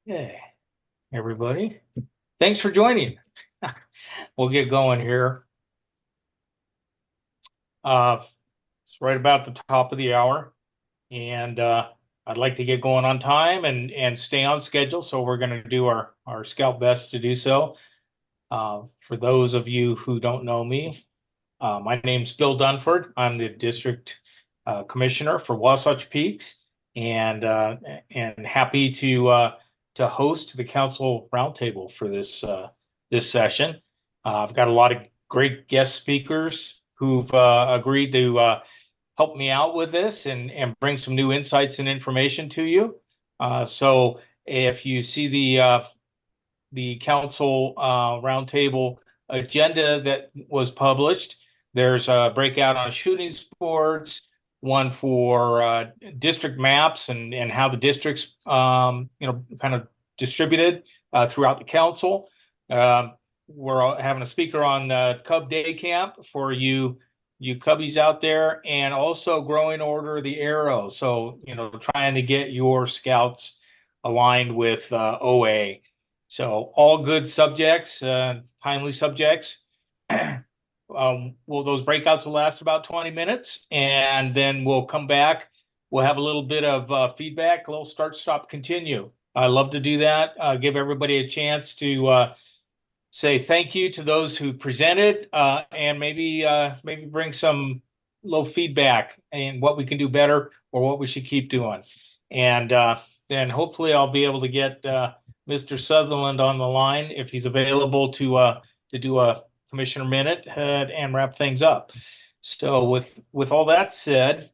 Hey, everybody. Thanks for joining. We'll get going here. Uh, it's right about the top of the hour, and I'd like to get going on time and stay on schedule. So we're going to do our scout best to do so. For those of you who don't know me, my name's Bill Dunford. I'm the district commissioner for Wasatch Peaks, and and happy to host the council roundtable for this session. I've got a lot of great guest speakers who've agreed to help me out with this and bring some new insights and information to you. So if you see the council roundtable agenda that was published. There's a breakout on shooting sports, one for district maps and how the districts, kind of distributed throughout the council. We're having a speaker on Cub Day Camp for you Cubbies out there, and also growing order of the arrow. So, trying to get your scouts aligned with OA. So all good subjects, timely subjects. Well, those breakouts will last about 20 minutes, and then we'll come back. We'll have a little bit of feedback, a little start, stop, continue. I love to do that. Give everybody a chance to say thank you to those who presented, and maybe bring some little feedback and what we can do better or what we should keep doing. And then hopefully I'll be able to get Mr. Sutherland on the line if he's available to do a commissioner minute and wrap things up. So with all that said,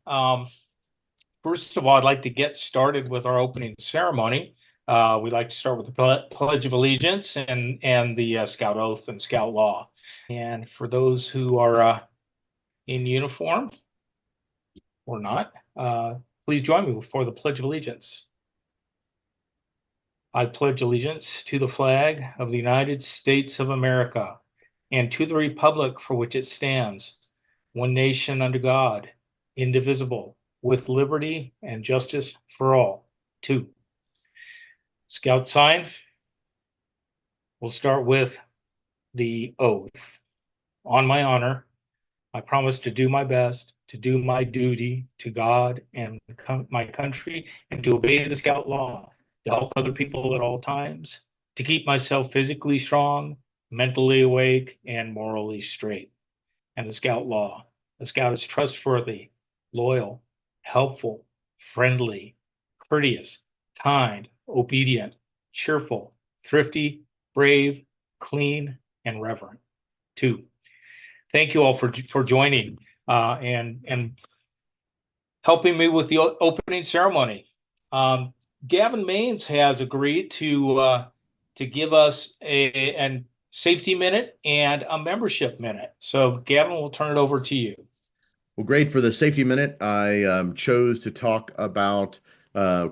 first of all, I'd like to get started with our opening ceremony. We'd like to start with the Pledge of Allegiance and the Scout Oath and Scout Law. And for those who are in uniform or not, please join me for the Pledge of Allegiance. I pledge allegiance to the flag of the United States of America and to the republic for which it stands, one nation under God, indivisible, with liberty and justice for all. Two. Scout sign. We'll start with the oath. On my honor, I promise to do my best, to do my duty to God and my country, and to obey the Scout law, to help other people at all times, to keep myself physically strong, mentally awake, and morally straight. And the Scout law. The Scout is trustworthy, loyal, helpful, friendly, courteous, kind, obedient, cheerful, thrifty, brave, clean, and reverent. Two, thank you all for joining and helping me with the opening ceremony. Gavin Maines has agreed to give us a safety minute and a membership minute. So Gavin, we'll turn it over to you. Well, great. For the safety minute, I chose to talk about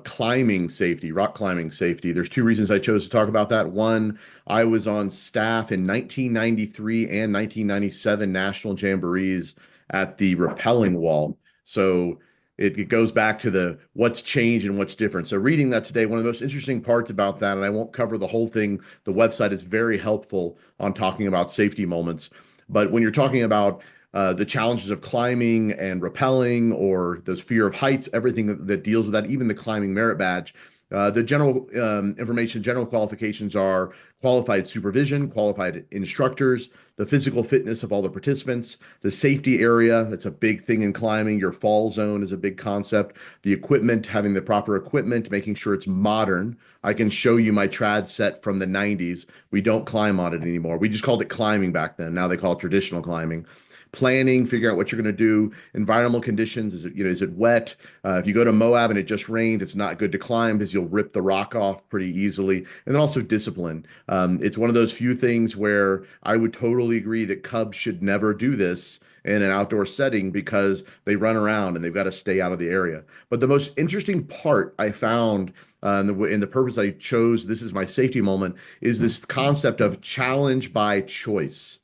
climbing safety, rock climbing safety. There's two reasons I chose to talk about that. One, I was on staff in 1993 and 1997 National Jamborees at the rappelling wall. So it goes back to the what's changed and what's different. So reading that today, one of the most interesting parts about that, and I won't cover the whole thing, the website is very helpful on talking about safety moments. But when you're talking about the challenges of climbing and rappelling or those fear of heights, everything that deals with that, even the climbing merit badge. The general information, general qualifications are qualified supervision, qualified instructors, the physical fitness of all the participants, the safety area. That's a big thing in climbing. Your fall zone is a big concept. The equipment, having the proper equipment, making sure it's modern. I can show you my trad set from the 90s. We don't climb on it anymore. We just called it climbing back then. Now they call it traditional climbing. Planning, figure out what you're going to do. Environmental conditions, is it wet? If you go to Moab and it just rained, it's not good to climb because you'll rip the rock off pretty easily. And then also discipline. It's one of those few things where I would totally agree that Cubs should never do this in an outdoor setting because they run around and they've got to stay out of the area. But the most interesting part I found in the purpose I chose, this is my safety moment, is this concept of challenge by choice.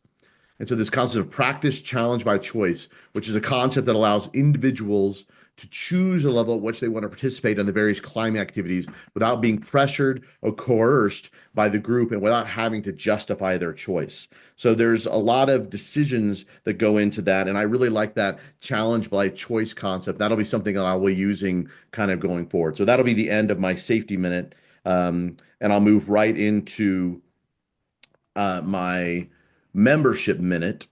And so this concept of practice challenge by choice, which is a concept that allows individuals to choose a level at which they want to participate in the various climbing activities without being pressured or coerced by the group and without having to justify their choice. So there's a lot of decisions that go into that. And I really like that challenge by choice concept. That'll be something that I'll be using kind of going forward. So that'll be the end of my safety minute. And I'll move right into my membership minute.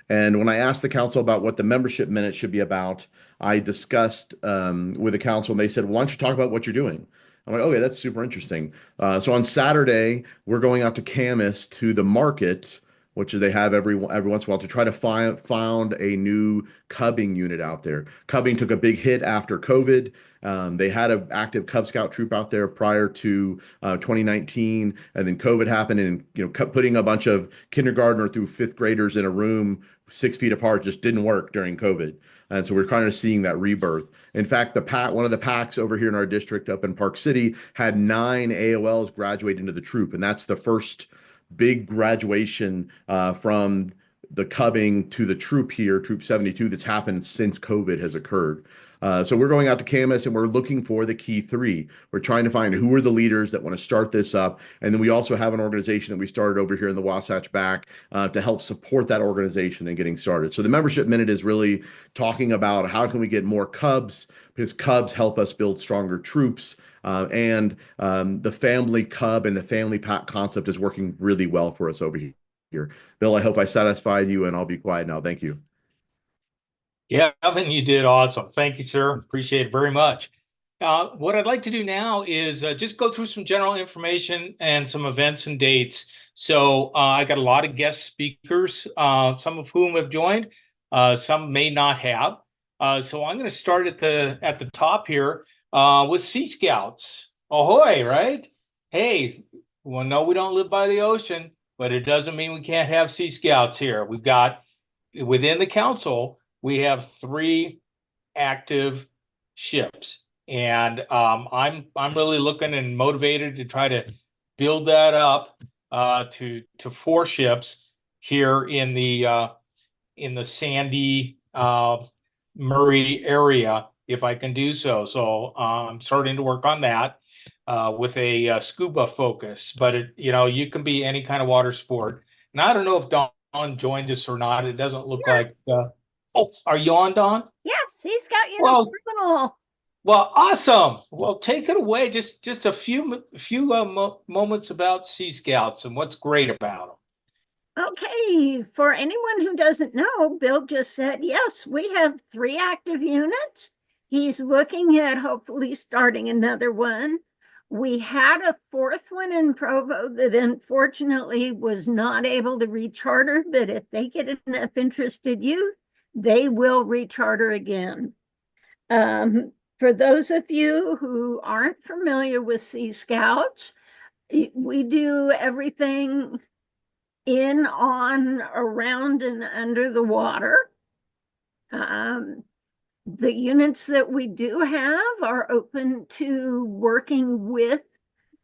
And when I asked the council about what the membership minute should be about, I discussed with the council, and they said, well, "Why don't you talk about what you're doing?" I'm like, "Okay, that's super interesting." So on Saturday, we're going out to Camas to the market, which they have every once in a while, to try to found a new cubbing unit out there. Cubbing took a big hit after COVID. They had an active Cub Scout troop out there prior to 2019, and then COVID happened, and putting a bunch of kindergartner through fifth graders in a room 6 feet apart just didn't work during COVID. And so we're kind of seeing that rebirth. In fact, one of the packs over here in our district up in Park City had 9 AOLs graduate into the troop, and that's the first big graduation from the cubbing to the troop here, Troop 72, that's happened since COVID has occurred. So we're going out to Camas and we're looking for the key three. We're trying to find who are the leaders that want to start this up. And then we also have an organization that we started over here in the Wasatch Back to help support that organization and getting started. So the membership minute is really talking about how can we get more Cubs, because Cubs help us build stronger troops. And the family Cub and the family pack concept is working really well for us over here. Bill, I hope I satisfied you, and I'll be quiet now. Thank you. Yeah, Evan, you did awesome. Thank you, sir. Appreciate it very much. What I'd like to do now is just go through some general information and some events and dates. So I got a lot of guest speakers, some of whom have joined, some may not have. So I'm going to start at the top here with Sea Scouts. Ahoy, right? Hey, well, no, we don't live by the ocean, but it doesn't mean we can't have Sea Scouts here. We've got within the council, we have 3 active ships, and I'm really looking and motivated to try to build that up to 4 ships here in the Sandy Murray area if I can do so. So I'm starting to work on that with a scuba focus, but you can be any kind of water sport. And I don't know if Dawn joined us or not. It doesn't look Yeah, like. Oh, are you on, Dawn? yeah, Sea Scout Well, Universal. well, awesome. Well, take it away. Just a few moments about Sea Scouts and what's great about Okay, for anyone who doesn't know, Bill just said, yes, we have 3 active units. He's looking at hopefully starting another one. We had a 4th one in Provo that unfortunately was not able to recharter, but if they get enough interested youth, they will recharter again. For those of you who aren't familiar with Sea Scouts, we do everything in, on, around, and under the water. The units that we do have are open to working with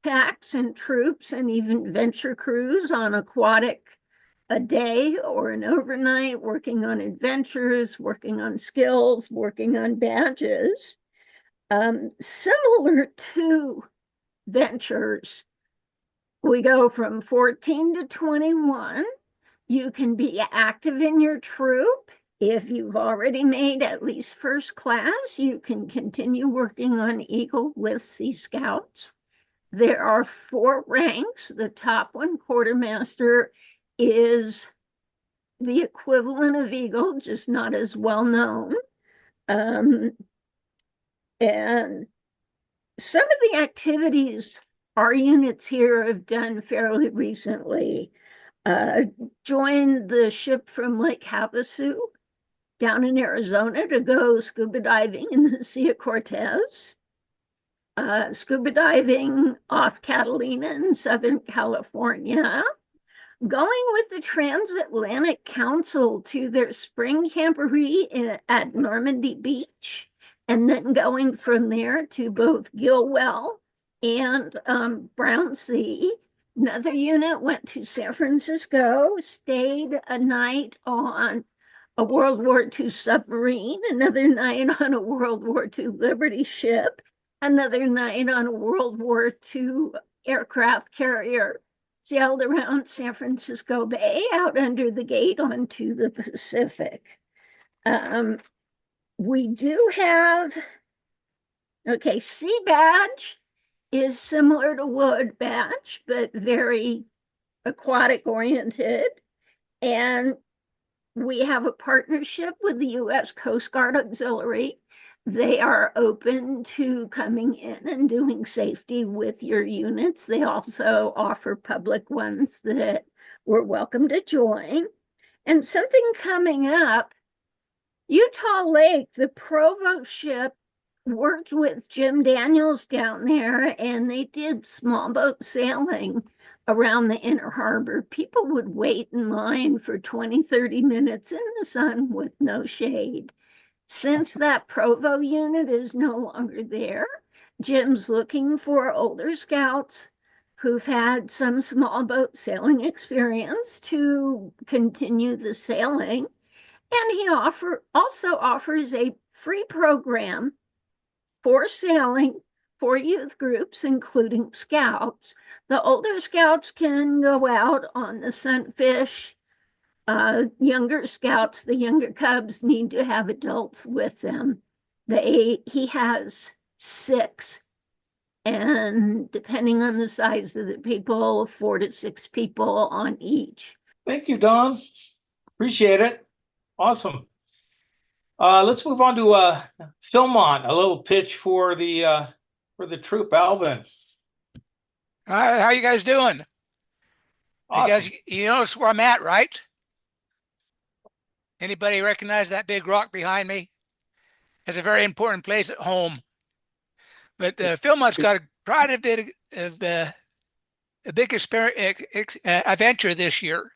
packs and troops and even venture crews on a day or an overnight, working on adventures, working on skills, working on badges. Similar to ventures, we go from 14 to 21. You can be active in your troop. If you've already made at least first class, you can continue working on Eagle with Sea Scouts. There are 4 ranks. The top one, quartermaster, is the equivalent of Eagle, just not as well known. And some of the activities our units here have done fairly recently. Joined the ship from Lake Havasu down in Arizona to go scuba diving in the Sea of Cortez. Scuba diving off Catalina in Southern California. Going with the Transatlantic Council to their spring camporee at Normandy Beach, and then going from there to both Gilwell and Brownsea. Another unit went to San Francisco, stayed a night on a World War II submarine, another night on a World War II Liberty ship, another night on a World War II aircraft carrier, sailed around San Francisco Bay out under the gate onto the Pacific. We do have, okay, Sea Badge is similar to Wood Badge, but very aquatic oriented. And we have a partnership with the U.S. Coast Guard Auxiliary. They are open to coming in and doing safety with your units. They also offer public ones that we're welcome to join. And something coming up, Utah Lake, the Provo ship worked with Jim Daniels down there, and they did small boat sailing around the inner harbor. People would wait in line for 20, 30 minutes in the sun with no shade. Since that Provo unit is no longer there, Jim's looking for older scouts who've had some small boat sailing experience to continue the sailing. And he also offers a free program for sailing for youth groups, including scouts. The older scouts can go out on the sunfish. Younger scouts, the younger cubs, need to have adults with them. He has 6, and depending on the size of the people, 4 to 6 people on each. Thank you, Don. Appreciate it. Awesome. Let's move on to Philmont, a little pitch for the troop, Alvin. How you guys doing? Awesome. You notice where I'm at, right? Anybody recognize that big rock behind me? It's a very important place at home. But Philmont's got quite a bit of a big adventure this year.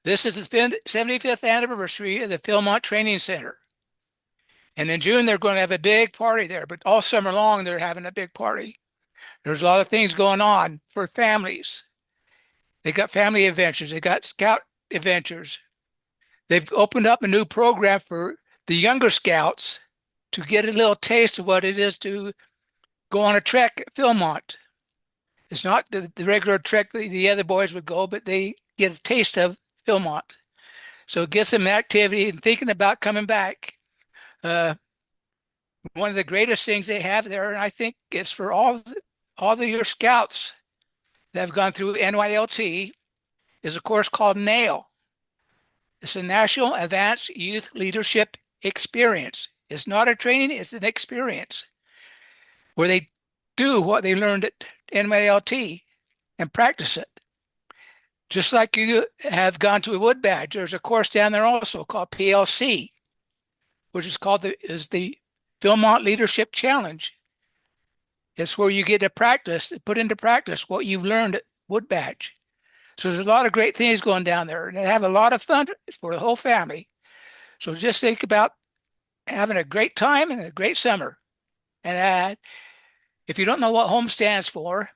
This is the 75th anniversary of the Philmont Training Center. And in June, they're going to have a big party there. But all summer long, they're having a big party. There's a lot of things going on for families. They got family adventures. They got scout adventures. They've opened up a new program for the younger scouts to get a little taste of what it is to go on a trek at Philmont. It's not the regular trek that the other boys would go, but they get a taste of Philmont. So it gets them activity and thinking about coming back. One of the greatest things they have there, and I think it's for all your scouts that have gone through NYLT, is a course called NAIL. It's a National Advanced Youth Leadership Experience. It's not a training, it's an experience where they do what they learned at NYLT and practice it. Just like you have gone to a Wood Badge, there's a course down there also called PLC, which is called the Philmont Leadership Challenge. It's where you get to practice, put into practice what you've learned at Wood Badge. So there's a lot of great things going down there, and they have a lot of fun for the whole family. So just think about having a great time and a great summer. And if you don't know what HOME stands for,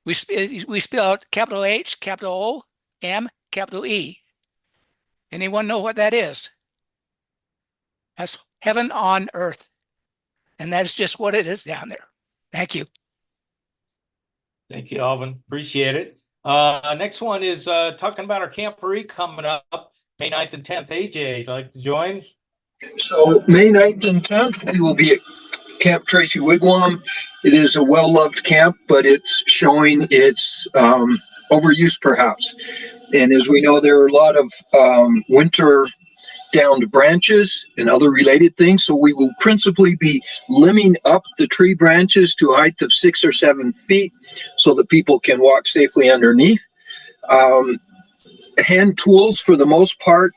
we spell out capital H, capital O, M, capital E. Anyone know what that is? That's heaven on earth. And that's just what it is down there. Thank you. Thank you, Alvin. Appreciate it. Next one is talking about our camporee coming up May 9th and 10th. AJ, would you like to join? So May 9th and 10th, we will be at Camp Tracy Wigwam. It is a well-loved camp, but it's showing its overuse perhaps. And as we know, there are a lot of winter downed branches and other related things. So we will principally be limbing up the tree branches to a height of 6 or 7 feet so that people can walk safely underneath. Hand tools for the most part.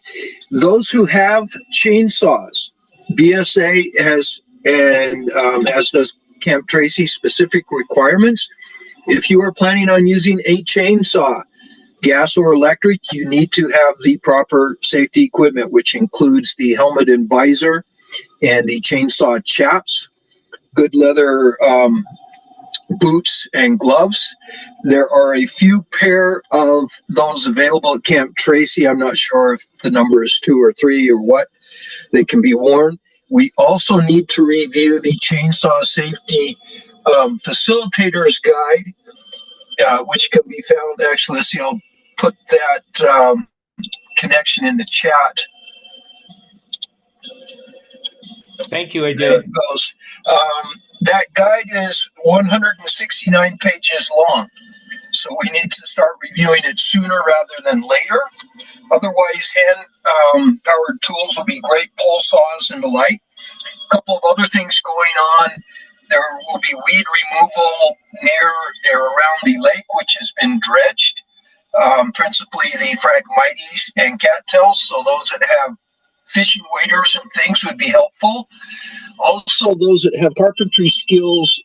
Those who have chainsaws, BSA has, and as does Camp Tracy, specific requirements. If you are planning on using a chainsaw, gas or electric, you need to have the proper safety equipment, which includes the helmet and visor and the chainsaw chaps, good leather boots and gloves. There are a few pair of those available at Camp Tracy. I'm not sure if the number is 2 or 3 or what. They can be worn. We also need to review the chainsaw safety facilitator's guide, which can be found. Actually, let's see, I'll put that connection in the chat. Thank you, There it AJ. goes. That guide is 169 pages long, so we need to start reviewing it sooner rather than later. Otherwise, hand powered tools will be great, pole saws and the like. A couple of other things going on. There will be weed removal near or around the lake, which has been dredged, principally the Phragmites and cattails. So those that have fishing waders and things would be helpful. Also, those that have carpentry skills,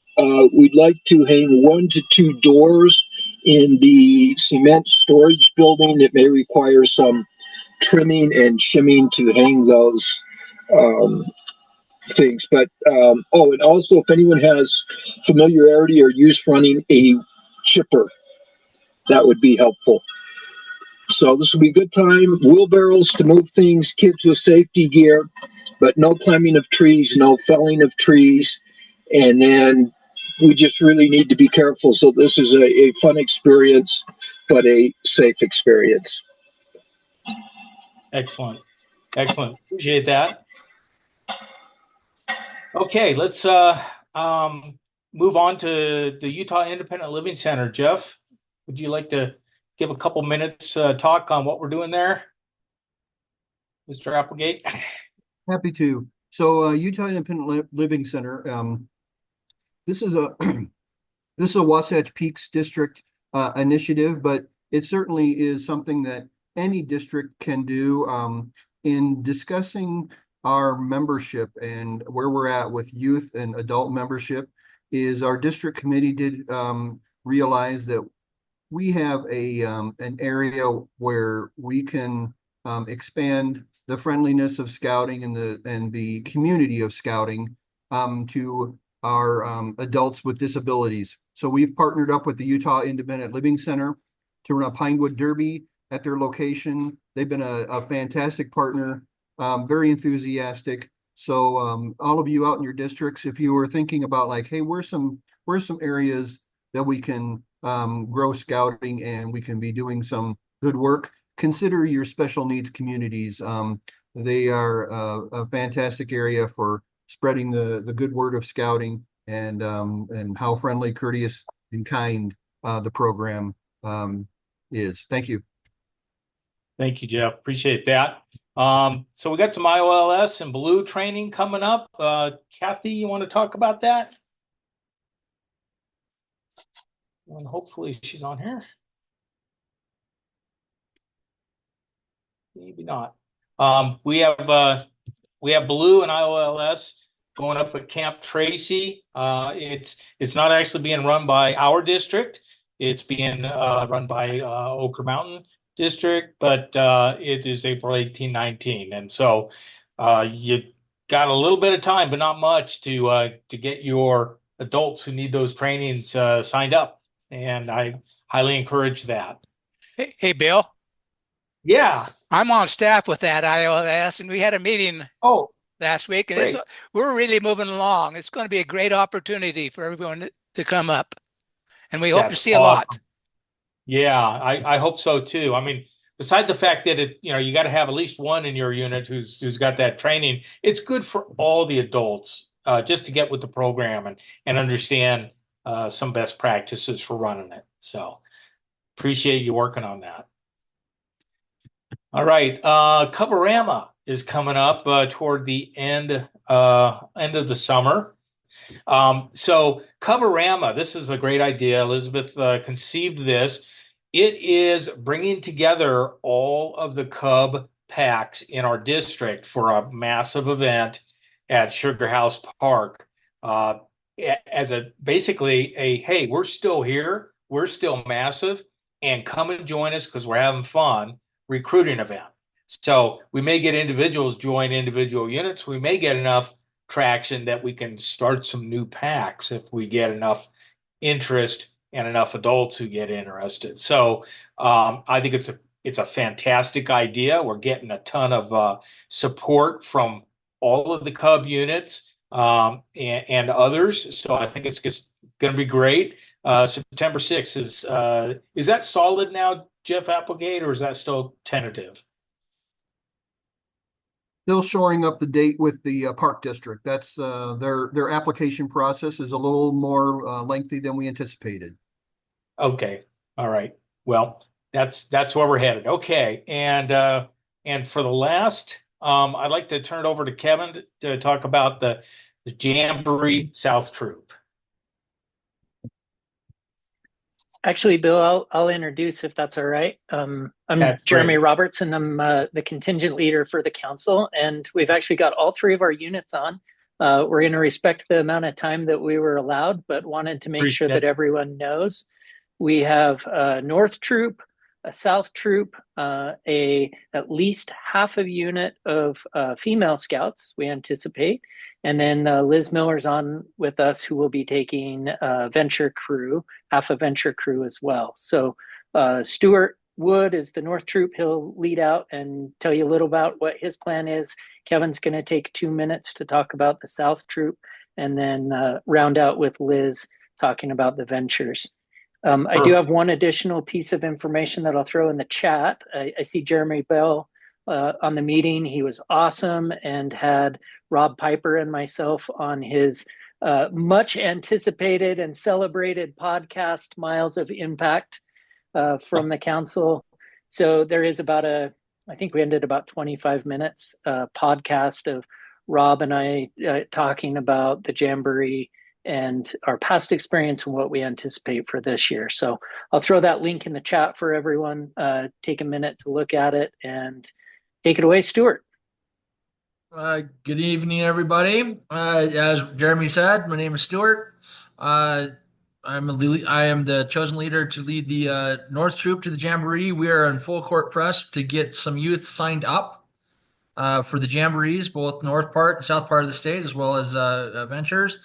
we'd like to hang 1 to 2 doors in the cement storage building that may require some trimming and shimming to hang those things. But and also, if anyone has familiarity or use running a chipper, that would be helpful. So this will be a good time. Wheelbarrows to move things, kids with safety gear, but no climbing of trees, no felling of trees. And then we just really need to be careful. So this is a fun experience, but a safe experience. Excellent. Excellent. Appreciate that. Okay, let's move on to the Utah Independent Living Center. Jeff, would you like to give a couple minutes talk on what we're doing there, Mr. Applegate? Happy to. So Utah Independent Living Center. This is a this is a Wasatch Peaks District initiative, but it certainly is something that any district can do. In discussing our membership and where we're at with youth and adult membership, is our district committee did realize that we have an area where we can expand the friendliness of scouting and the community of scouting to our adults with disabilities. So we've partnered up with the Utah Independent Living Center to run a Pinewood Derby at their location. They've been a fantastic partner, very enthusiastic. So all of you out in your districts, if you were thinking about like, hey, where's some areas that we can grow scouting and we can be doing some good work, consider your special needs communities. They are a fantastic area for spreading the good word of scouting and how friendly, courteous, and kind the program is. Thank you. Thank you, Jeff. Appreciate that. So we got some IOLS and Blue training coming up. Kathy, you want to talk about that? And hopefully she's on here. Maybe not. We have Blue and IOLS going up at Camp Tracy. It's not actually being run by our district. It's being run by Ochre Mountain District, but it is April 18, 19. And so you got a little bit of time, but not much to get your adults who need those trainings signed up. And I highly encourage that. Hey, Bill, Yeah. I'm on staff with that IOS, and we had a meeting Oh, last week, and great. we're really moving along. It's going to be a great opportunity for everyone to come up, and we hope to That's see a awesome. lot. Yeah, I hope so too. I mean, besides the fact that you got to have at least one in your unit who's got that training, it's good for all the adults just to get with the program and understand some best practices for running it. So appreciate you working on that. All right, Coverama is coming up toward the end of the summer. So Coverama, this is a great idea. Elizabeth conceived this. It is bringing together all of the Cub packs in our district for a massive event at Sugar House Park. As basically a, hey, we're still here, we're still massive, and come and join us because we're having fun recruiting event. So we may get individuals join individual units. We may get enough traction that we can start some new packs if we get enough interest and enough adults who get interested. So I think it's a fantastic idea. We're getting a ton of support from all of the Cub units and others. So I think it's just going to be great. September 6th is that solid now, Jeff Applegate, or is that still tentative? Still shoring up the date with the park district. That's their application process is a little more lengthy than we anticipated. Okay. All right. Well, that's where we're headed. Okay. And for the last, I'd like to turn it over to Kevin to talk about the Jamboree South Troop. Actually, Bill, I'll introduce if that's all right. I'm That's Jeremy great. Robertson. I'm the contingent leader for the council, and we've actually got all three of our units on. We're going to respect the amount of time that we were allowed, but wanted to make sure Appreciate that it. everyone knows. We have a North Troop, a South Troop, at least half a unit of female scouts, we anticipate. And then Liz Miller's on with us, who will be taking Venture Crew, half a Venture Crew as well. So Stuart Wood is the North Troop. He'll lead out and tell you a little about what his plan is. Kevin's going to take 2 minutes to talk about the South Troop, and then round out with Liz talking about the Ventures. I do have one additional piece of information that I'll throw in the chat. I see Jeremy Bell on the meeting. He was awesome and had Rob Piper and myself on his much anticipated and celebrated podcast, Miles of Impact, from the council. So there is I think we ended about 25 minutes podcast of Rob and I talking about the Jamboree and our past experience and what we anticipate for this year. So I'll throw that link in the chat for everyone. Take a minute to look at it and take it away, Stuart. Good evening, everybody. As Jeremy said, my name is Stuart. I am the chosen leader to lead the North Troop to the Jamboree. We are in full court press to get some youth signed up for the Jamborees, both north part and south part of the state, as well as Ventures.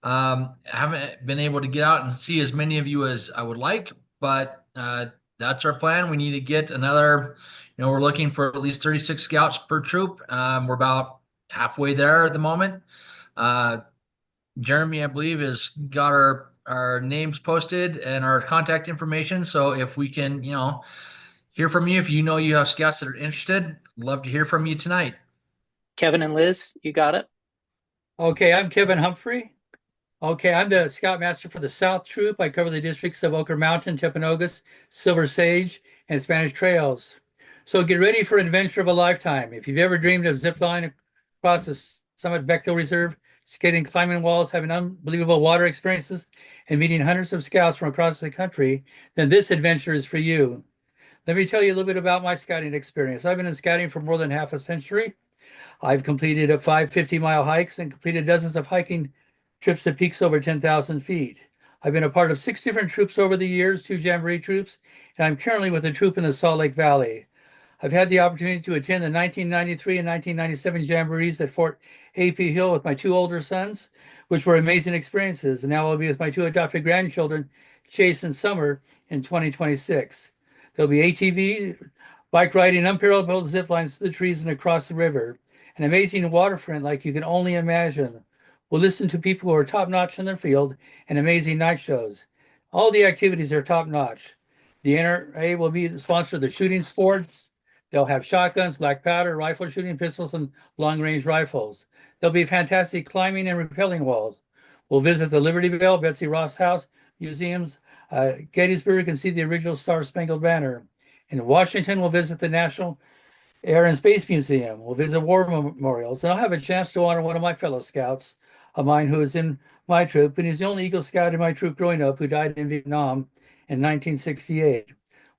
Haven't been able to get out and see as many of you as I would like, but that's our plan. We need to get another, we're looking for at least 36 scouts per troop. We're about halfway there at the moment. Jeremy, I believe, has got our names posted and our contact information. So if we can, hear from you, if you know you have scouts that are interested, love to hear from you tonight. Kevin and Liz, you got it? Okay, I'm Kevin Humphrey. Okay, I'm the Scoutmaster for the South Troop. I cover the districts of Oquirrh Mountain, Timpanogos, Silver Sage, and Spanish Trails. So get ready for an adventure of a lifetime. If you've ever dreamed of ziplining across the Summit Bechtel Reserve, skating, climbing walls, having unbelievable water experiences, and meeting hundreds of scouts from across the country, then this adventure is for you. Let me tell you a little bit about my scouting experience. I've been in scouting for more than half a century. I've completed 5 50-mile hikes and completed dozens of hiking trips to peaks over 10,000 feet. I've been a part of 6 different troops over the years, 2 Jamboree troops, and I'm currently with a troop in the Salt Lake Valley. I've had the opportunity to attend the 1993 and 1997 Jamborees at Fort A.P. Hill with my 2 older sons, which were amazing experiences. And now I'll be with my 2 adopted grandchildren, Chase and Summer, in 2026. There'll be ATV, bike riding, unparalleled zip lines to the trees and across the river, an amazing waterfront like you can only imagine. We'll listen to people who are top-notch in their field and amazing night shows. All the activities are top-notch. The NRA will be the sponsor of the shooting sports. They'll have shotguns, black powder, rifle shooting pistols, and long-range rifles. There'll be fantastic climbing and rappelling walls. We'll visit the Liberty Bell, Betsy Ross House, museums, Gettysburg, and see the original Star-Spangled Banner. In Washington, we'll visit the National Air and Space Museum. We'll visit war memorials, and I'll have a chance to honor one of my fellow scouts, of mine who is in my troop, and he's the only Eagle Scout in my troop growing up who died in Vietnam in 1968.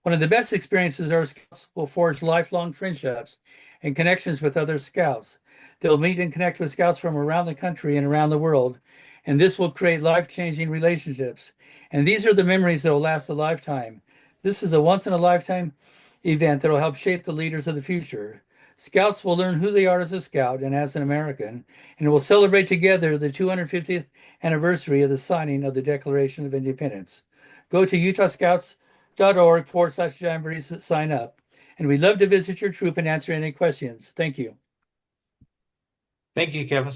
One of the best experiences our scouts will forge lifelong friendships and connections with other scouts. They'll meet and connect with scouts from around the country and around the world, and this will create life-changing relationships. And these are the memories that will last a lifetime. This is a once-in-a-lifetime event that will help shape the leaders of the future. Scouts will learn who they are as a scout and as an American, and will celebrate together the 250th anniversary of the signing of the Declaration of Independence. Go to utahscouts.org/jamborees to sign up. And we'd love to visit your troop and answer any questions. Thank you. Thank you, Kevin.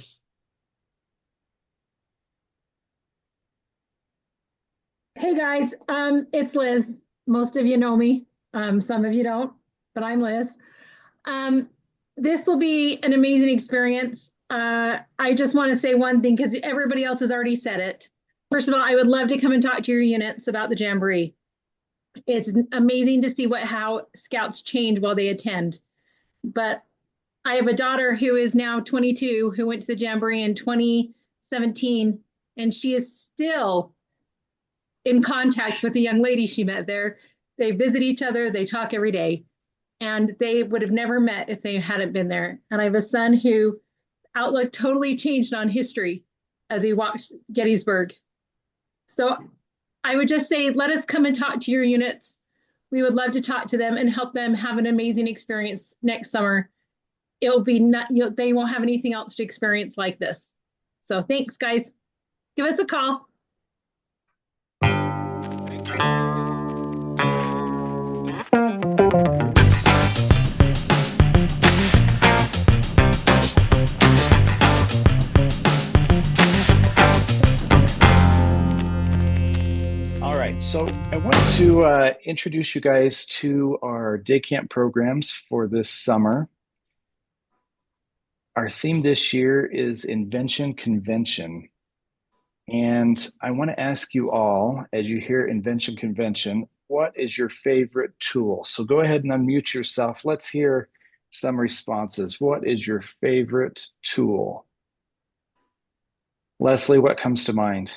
Hey guys, it's Liz. Most of you know me. Some of you don't, but I'm Liz. This will be an amazing experience. I just want to say one thing because everybody else has already said it. First of all, I would love to come and talk to your units about the Jamboree. It's amazing to see how scouts change while they attend. But I have a daughter who is now 22 who went to the Jamboree in 2017, and she is still in contact with the young lady she met there. They visit each other, they talk every day, and they would have never met if they hadn't been there. And I have a son who outlook totally changed on history as he walked Gettysburg. So I would just say, let us come and talk to your units. We would love to talk to them and help them have an amazing experience next summer. It'll be not, they won't have anything else to experience like this. So thanks, guys. Give us a call. All right, so I want to introduce you guys to our day camp programs for this summer. Our theme this year is Invention Convention. And I want to ask you all, as you hear Invention Convention, what is your favorite tool? So go ahead and unmute yourself. Let's hear some responses. What is your favorite tool? Leslie, what comes to mind?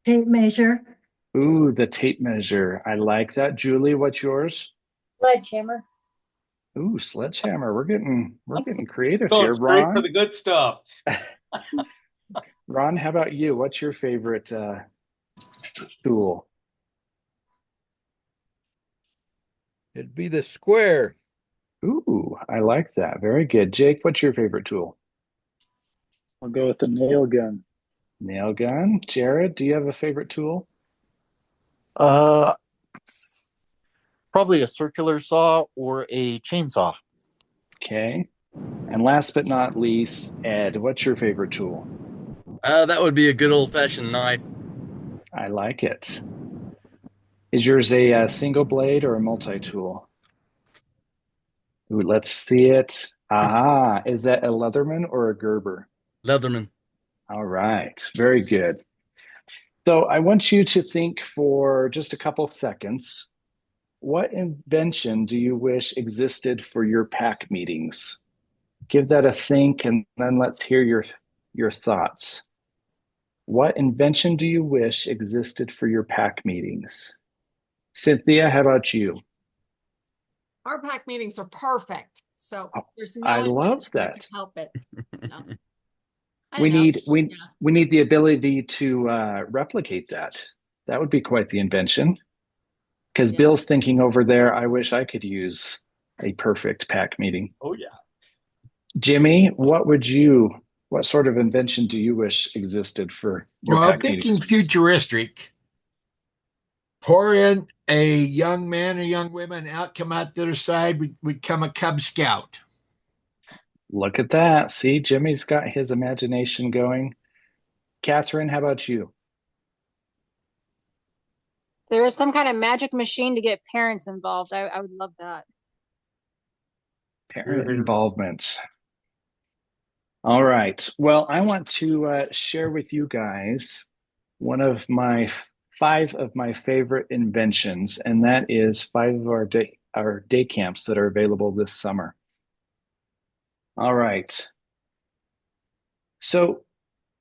Tape measure. Ooh, the tape measure. I like that. Julie, what's yours? Sledgehammer. Ooh, sledgehammer. We're getting creative Going here. straight for Ron, the good stuff. Ron, how about you? What's your favorite tool? It'd be the square. Ooh, I like that. Very good. Jake, what's your favorite tool? I'll go with the nail gun. Nail gun. Jared, do you have a favorite tool? Probably a circular saw or a chainsaw. Okay. And last but not least, Ed, what's your favorite tool? That would be a good old-fashioned knife. I like it. Is yours a single blade or a multi-tool? Ooh, let's see it. Aha, is that a Leatherman or a Gerber? Leatherman. All right, very good. So I want you to think for just a couple seconds. What invention do you wish existed for your PAC meetings? Give that a think and then let's hear your thoughts. What invention do you wish existed for your PAC meetings? Cynthia, how about you? Our PAC meetings are perfect. So there's no I love invention that. to help it. No. We need the ability to replicate that. That would be quite the invention. Because Bill's thinking over there, I wish I could use a perfect PAC meeting. Oh yeah. Jimmy, what sort of invention do you wish existed for your PAC thinking meetings? futuristic, pour in a young man or young woman out, come out the other side, would become a Cub Scout. Look at that. See, Jimmy's got his imagination going. Catherine, how about you? There is some kind of magic machine to get parents involved. I would love that. Parent involvement. All right. Well, I want to share with you guys five of my favorite inventions, and that is five of our day camps that are available this summer. All right. So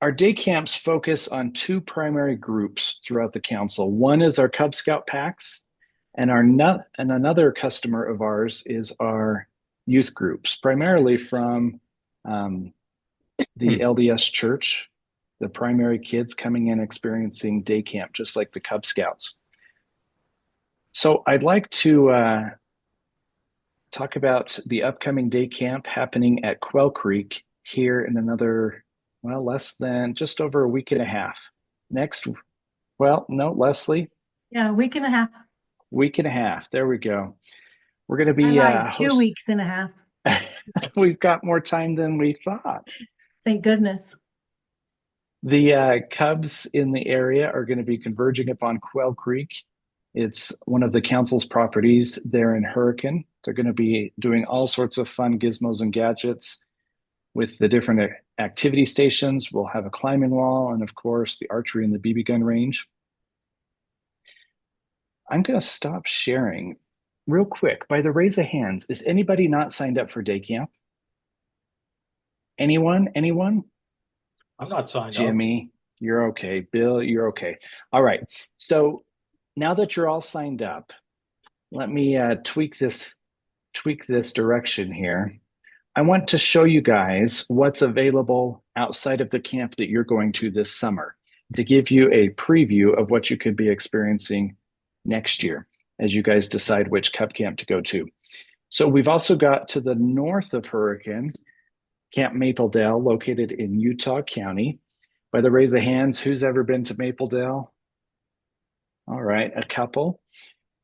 our day camps focus on two primary groups throughout the council. One is our Cub Scout packs, and another customer of ours is our youth groups, primarily from the LDS Church, the primary kids coming in experiencing day camp, just like the Cub Scouts. So I'd like to talk about the upcoming day camp happening at Quell Creek here in another, well, less than just over a week and a half. Next, well, no, Leslie, Yeah, a week and a half. week and a half. There we go. We're going to I be lied, 2 weeks and a half. We've got more time than we thought. Thank goodness. The Cubs in the area are going to be converging upon Quell Creek. It's one of the council's properties there in Hurricane. They're going to be doing all sorts of fun gizmos and gadgets with the different activity stations. We'll have a climbing wall and, of course, the archery and the BB gun range. I'm going to stop sharing real quick. By the raise of hands, is anybody not signed up for day camp? Anyone? Anyone? I'm not signed up. Jimmy, you're okay. Bill, you're okay. All right. So now that you're all signed up, let me tweak this direction here. I want to show you guys what's available outside of the camp that you're going to this summer to give you a preview of what you could be experiencing next year as you guys decide which Cub camp to go to. So we've also got to the north of Hurricane, Camp Mapledale, located in Utah County. By the raise of hands, who's ever been to Mapledale? All right, a couple.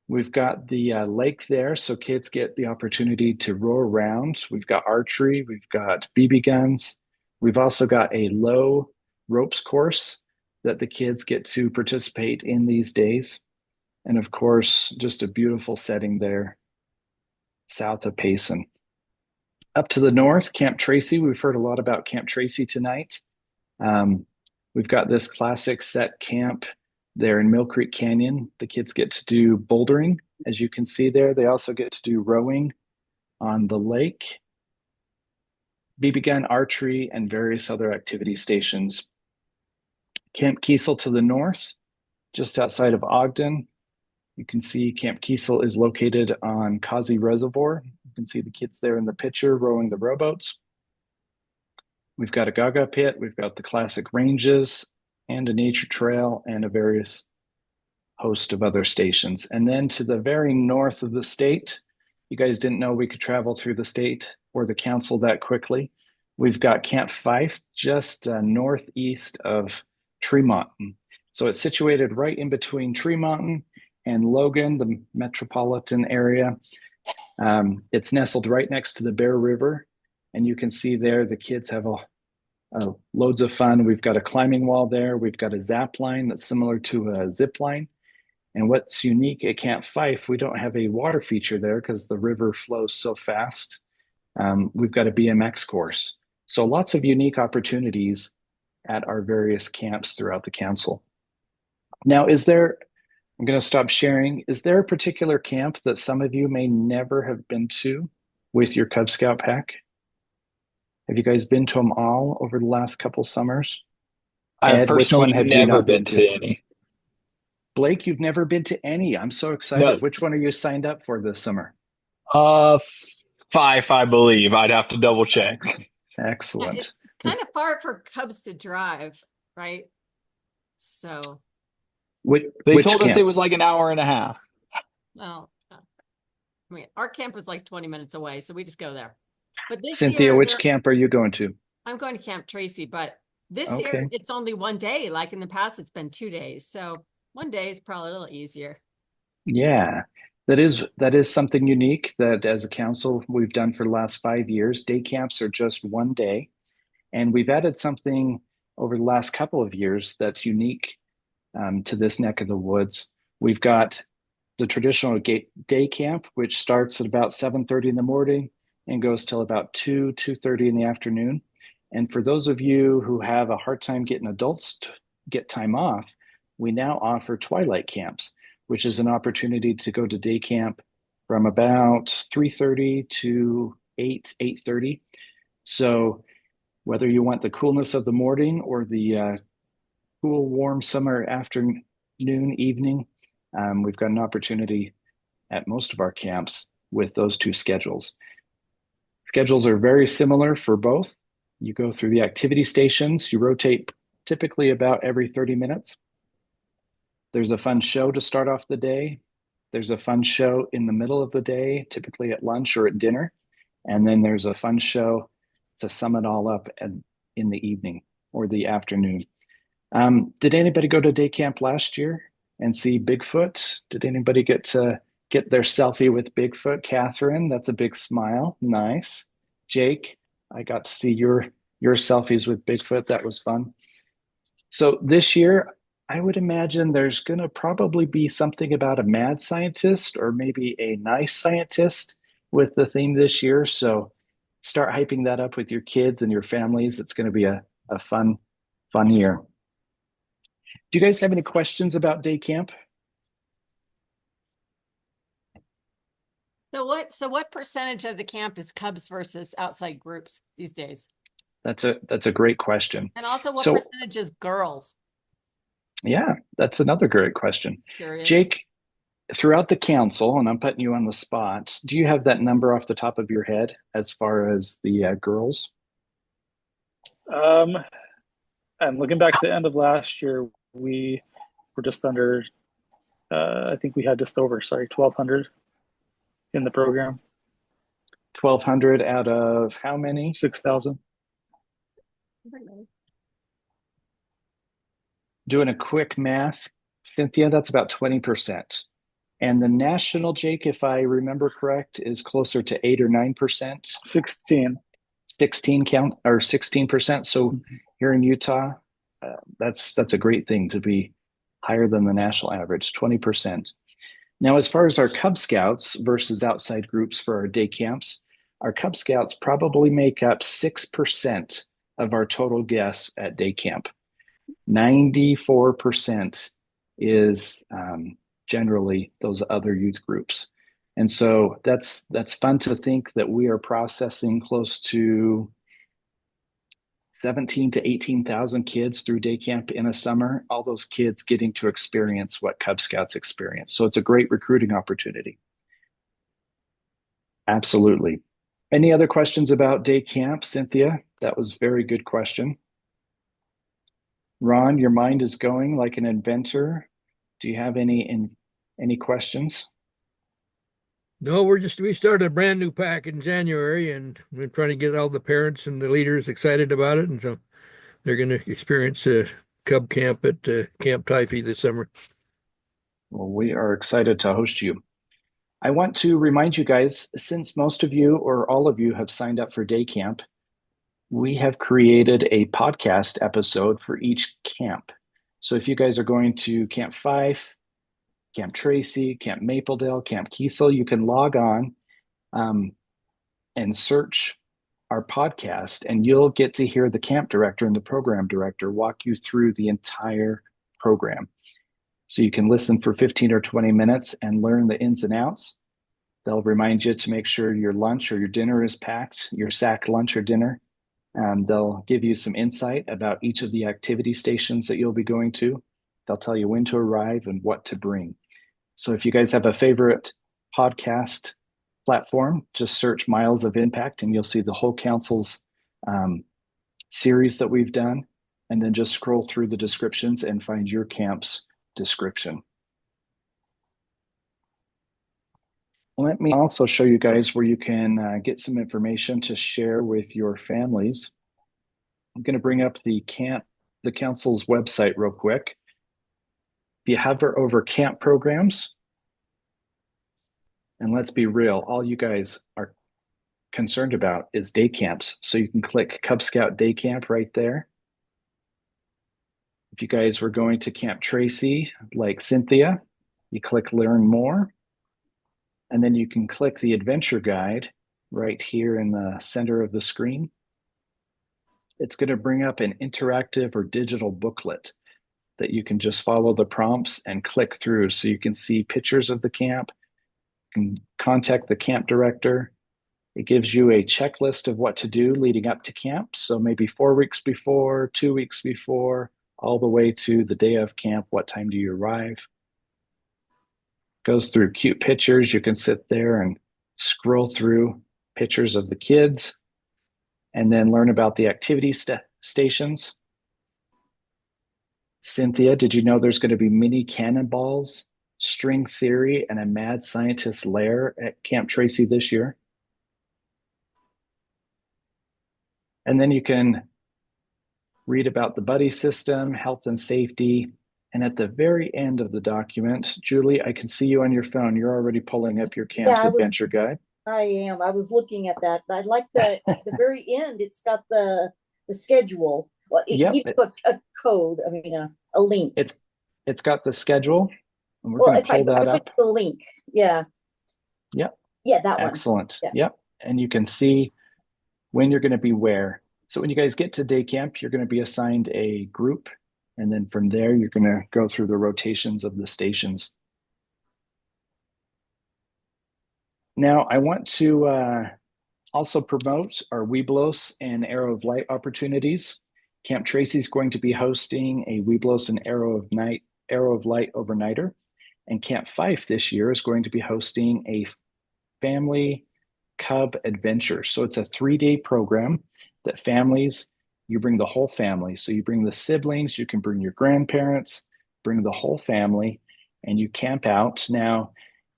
We've got the lake there, so kids get the opportunity to row around. We've got archery, we've got BB guns. We've also got a low ropes course that the kids get to participate in these days. And of course, just a beautiful setting there, south of Payson. Up to the north, Camp Tracy. We've heard a lot about Camp Tracy tonight. We've got this classic set camp there in Mill Creek Canyon. The kids get to do bouldering, as you can see there. They also get to do rowing on the lake, BB gun, archery, and various other activity stations. Camp Kiesel to the north, just outside of Ogden. You can see Camp Kiesel is located on Causey Reservoir. You can see the kids there in the picture rowing the rowboats. We've got a Gaga pit, we've got the classic ranges and a nature trail and a various host of other stations. And then to the very north of the state, you guys didn't know we could travel through the state or the council that quickly. We've got Camp Fife just northeast of Tremont. So it's situated right in between Tremont and Logan, the metropolitan area. It's nestled right next to the Bear River. And you can see there the kids have loads of fun. We've got a climbing wall there. We've got a zap line that's similar to a zip line. And what's unique at Camp Fife, we don't have a water feature there because the river flows so fast. We've got a BMX course. So lots of unique opportunities at our various camps throughout the council. Now, I'm going to stop sharing. Is there a particular camp that some of you may never have been to with your Cub Scout pack? Have you guys been to them all over the last couple summers? I've Ed, which one personally have you never not been to any. Blake, you've never been to any. I'm so excited. No. Which one are you signed up for this summer? Five, I believe. I'd have to double check. Excellent. Yeah, it's kind of far for Cubs to drive, right? So They told us it was like an hour and a half. well, I mean, our camp is like 20 minutes away, so we just go there. But this Cynthia, year, which camp are you going to? I'm going to Camp Tracy, but this Okay. year it's only one day. Like in the past, it's been 2 days. So one day is probably a little easier. Yeah, that is something unique that as a council we've done for the last 5 years. Day camps are just one day. And we've added something over the last couple of years that's unique to this neck of the woods. We've got the traditional day camp, which starts at about 7:30 in the morning and goes till about 2:30 in the afternoon. And for those of you who have a hard time getting adults to get time off, we now offer twilight camps, which is an opportunity to go to day camp from about 3:30 to 8:30. So whether you want the coolness of the morning or the cool, warm summer afternoon, evening, we've got an opportunity at most of our camps with those two schedules. Schedules are very similar for both. You go through the activity stations, you rotate typically about every 30 minutes. There's a fun show to start off the day. There's a fun show in the middle of the day, typically at lunch or at dinner. And then there's a fun show to sum it all up in the evening or the afternoon. Did anybody go to day camp last year and see Bigfoot? Did anybody get to get their selfie with Bigfoot? Catherine, that's a big smile. Nice. Jake, I got to see your selfies with Bigfoot. That was fun. So this year, I would imagine there's going to probably be something about a mad scientist or maybe a nice scientist with the theme this year. So start hyping that up with your kids and your families. It's going to be a fun year. Do you guys have any questions about day camp? So what percentage of the camp is Cubs versus outside groups these days? That's a great question. And also what So, percentage is girls? yeah, that's another great question. Curious. Jake, throughout the council, and I'm putting you on the spot, do you have that number off the top of your head as far as the girls? And looking back to the end of last year, we were just under, I think we had just over, 1,200 in the program. 1,200 out of how many? 6,000. Doing a quick math, Cynthia, that's about 20%. And the national, Jake, if I remember correct, is closer to 8 or 9%. 16. 16%. So here in Utah, that's a great thing to be higher than the national average, 20%. Now, as far as our Cub Scouts versus outside groups for our day camps, our Cub Scouts probably make up 6% of our total guests at day camp. 94% is generally those other youth groups. And so that's fun to think that we are processing close to 17 to 18,000 kids through day camp in a summer, all those kids getting to experience what Cub Scouts experience. So it's a great recruiting opportunity. Absolutely. Any other questions about day camp, Cynthia? That was a very good question. Ron, your mind is going like an inventor. Do you have any questions? No, we started a brand new pack in January, and we're trying to get all the parents and the leaders excited about it, and so they're going to experience Cub Camp at Camp Typhy this summer. Well, we are excited to host you. I want to remind you guys, since most of you or all of you have signed up for day camp, we have created a podcast episode for each camp. So if you guys are going to Camp Fife, Camp Tracy, Camp Mapledale, Camp Kiesel, you can log on and search our podcast, and you'll get to hear the camp director and the program director walk you through the entire program. So you can listen for 15 or 20 minutes and learn the ins and outs. They'll remind you to make sure your lunch or your dinner is packed, your sack lunch or dinner. They'll give you some insight about each of the activity stations that you'll be going to. They'll tell you when to arrive and what to bring. So if you guys have a favorite podcast platform, just search Miles of Impact and you'll see the whole council's series that we've done. And then just scroll through the descriptions and find your camp's description. Let me also show you guys where you can get some information to share with your families. I'm going to bring up the council's website real quick. If you hover over camp programs, and let's be real, all you guys are concerned about is day camps. So you can click Cub Scout Day Camp right there. If you guys were going to Camp Tracy, like Cynthia, you click Learn More. And then you can click the adventure guide right here in the center of the screen. It's going to bring up an interactive or digital booklet that you can just follow the prompts and click through. So you can see pictures of the camp, you can contact the camp director. It gives you a checklist of what to do leading up to camp. So maybe 4 weeks before, 2 weeks before, all the way to the day of camp. What time do you arrive? Goes through cute pictures. You can sit there and scroll through pictures of the kids and then learn about the activity stations. Cynthia, did you know there's going to be mini cannonballs string theory and a mad scientist lair at Camp Tracy this year. And then you can read about the buddy system, health and safety. And at the very end of the document, Julie, I can see you on your phone. You're already pulling up your camp's adventure guide. I am. I was looking at that. I like the the very end. It's got the schedule. Well, it Yep. gives you a code. I mean, a link. It's got the schedule, and we're Well, going to pull that up. The link. Yeah. Yep. Yeah, that one. Excellent. Yeah. Yep. And you can see when you're going to be where. So when you guys get to day camp, you're going to be assigned a group. And then from there, you're going to go through the rotations of the stations. Now, I want to also promote our Webelos and Arrow of Light opportunities. Camp Tracy is going to be hosting a Webelos and Arrow of Light overnighter. And Camp Fife this year is going to be hosting a family cub adventure. So it's a 3-day program that families, you bring the whole family. So you bring the siblings, you can bring your grandparents, bring the whole family, and you camp out. Now,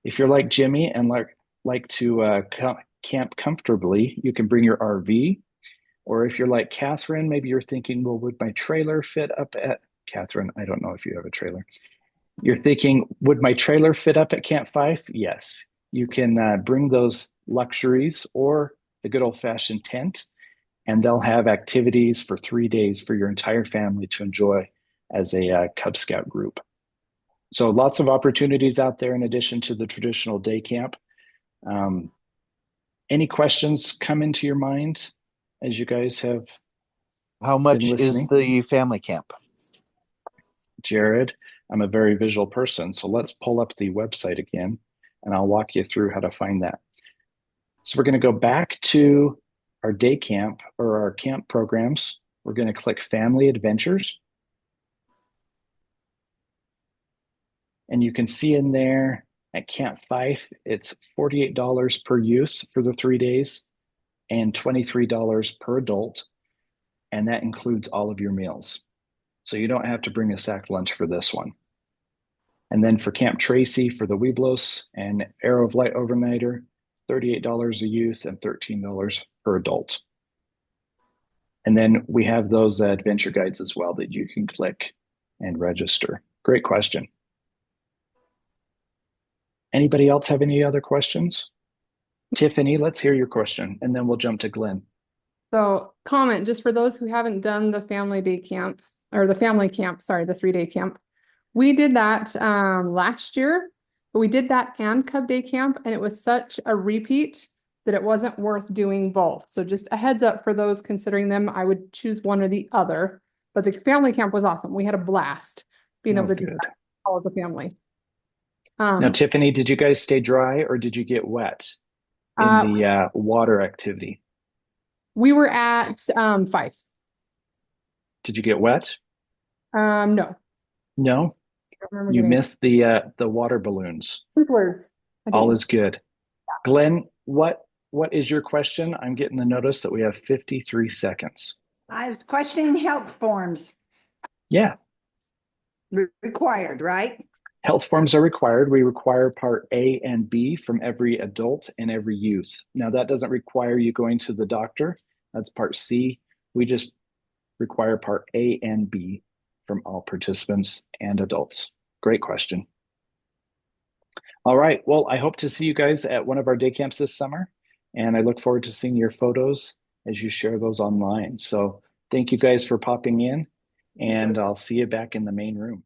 if you're like Jimmy and like to camp comfortably, you can bring your RV. Or if you're like Catherine, maybe you're thinking, well, would my trailer fit up at Catherine? I don't know if you have a trailer. You're thinking, would my trailer fit up at Camp Fife? Yes. You can bring those luxuries or the good old-fashioned tent, and they'll have activities for 3 days for your entire family to enjoy as a Cub Scout group. So lots of opportunities out there in addition to the traditional day camp. Any questions come into your mind as you guys have How much is the family camp? Jared, I'm a very visual person, so let's pull up the website again, and I'll walk you through how to find that. So we're going to go back to our day camp or our camp programs. We're going to click Family Adventures. And you can see in there at Camp Fife, it's $48 per youth for the 3 days and $23 per adult. And that includes all of your meals. So you don't have to bring a sack lunch for this one. And then for Camp Tracy, for the Webelos and Arrow of Light overnighter, $38 a youth and $13 per adult. And then we have those adventure guides as well that you can click and register. Great question. Anybody else have any other questions? Tiffany, let's hear your question, and then we'll jump to Glenn. So comment, just for those who haven't done the family day camp, or the family camp, sorry, the 3-day camp. We did that last year, but we did that and Cub Day camp, and it was such a repeat that it wasn't worth doing both. So just a heads up for those considering them, I would choose one or the other. But the family camp was awesome. We had a blast being able to do that all as a family. Now, Tiffany, did you guys stay dry or did you get wet in the water activity? We were at 5. Did you get wet? No. No? You missed the water balloons. Sprinklers. All is good. Glenn, what is your question? I'm getting the notice that we have 53 seconds. I was questioning health forms. Yeah. Required, right? Health forms are required. We require part A and B from every adult and every youth. Now, that doesn't require you going to the doctor. That's part C. We just require part A and B from all participants and adults. Great question. All right. Well, I hope to see you guys at one of our day camps this summer, and I look forward to seeing your photos as you share those online. So thank you guys for popping in, and I'll see you back in the main room.